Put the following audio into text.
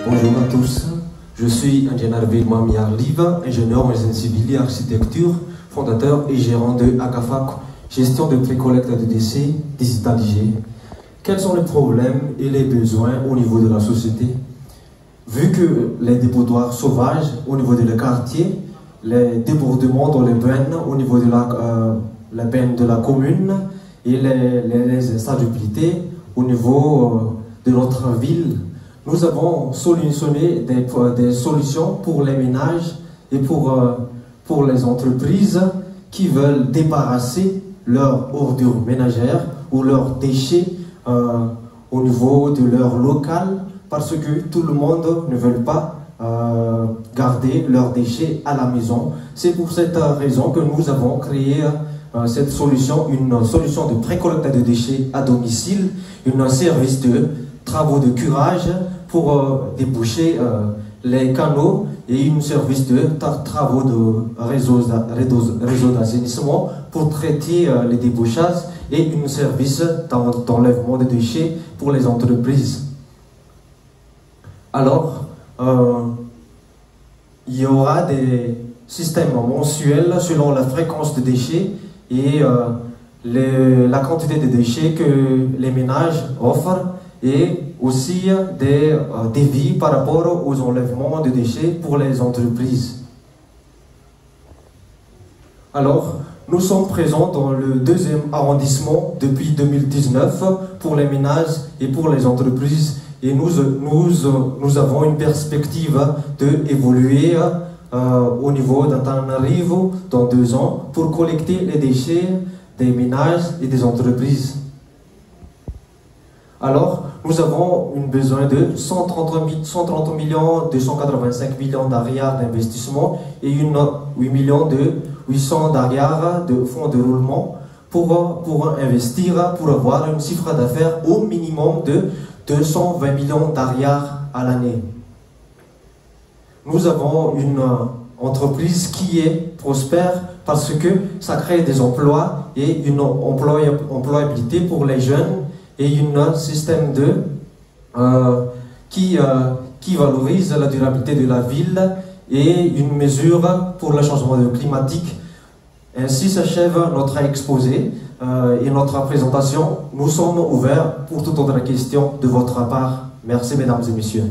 Bonjour à tous, je suis ingénieur Vilma Miarliva, ingénieur en génie civil et architecture, fondateur et gérant de ACAFAC, gestion de pré-collecte de déchets digitalisés. Quels sont les problèmes et les besoins au niveau de la société? Vu que les dépotoirs sauvages au niveau de les quartiers, les débordements dans les bennes au niveau de la benne de la commune et les insalubrités au niveau de notre ville, nous avons solutionné des solutions pour les ménages et pour les entreprises qui veulent débarrasser leurs ordures ménagères ou leurs déchets au niveau de leur local, parce que tout le monde ne veut pas garder leurs déchets à la maison. C'est pour cette raison que nous avons créé cette solution, une solution de pré-collecte de déchets à domicile, un service de travaux de curage pour déboucher les canaux et un service de travaux de réseau d'assainissement pour traiter les débouchages et un service d'enlèvement de déchets pour les entreprises. Alors, il y aura des systèmes mensuels selon la fréquence de déchets et la quantité de déchets que les ménages offrent, et aussi des devis par rapport aux enlèvements de déchets pour les entreprises. Alors, nous sommes présents dans le 2e arrondissement depuis 2019 pour les ménages et pour les entreprises, et nous avons une perspective d'évoluer au niveau d'Antananarivo dans 2 ans pour collecter les déchets des ménages et des entreprises. Alors, nous avons un besoin de 130 millions, 285 millions d'arrières d'investissement et 8 millions de 800 d'arrières de fonds de roulement pour investir, pour avoir un chiffre d'affaires au minimum de 220 millions d'arrières à l'année. Nous avons une entreprise qui est prospère parce que ça crée des emplois et une employabilité pour les jeunes, et un système qui valorise la durabilité de la ville et une mesure pour le changement climatique. Ainsi s'achève notre exposé et notre présentation. Nous sommes ouverts pour toute autre question de votre part. Merci mesdames et messieurs.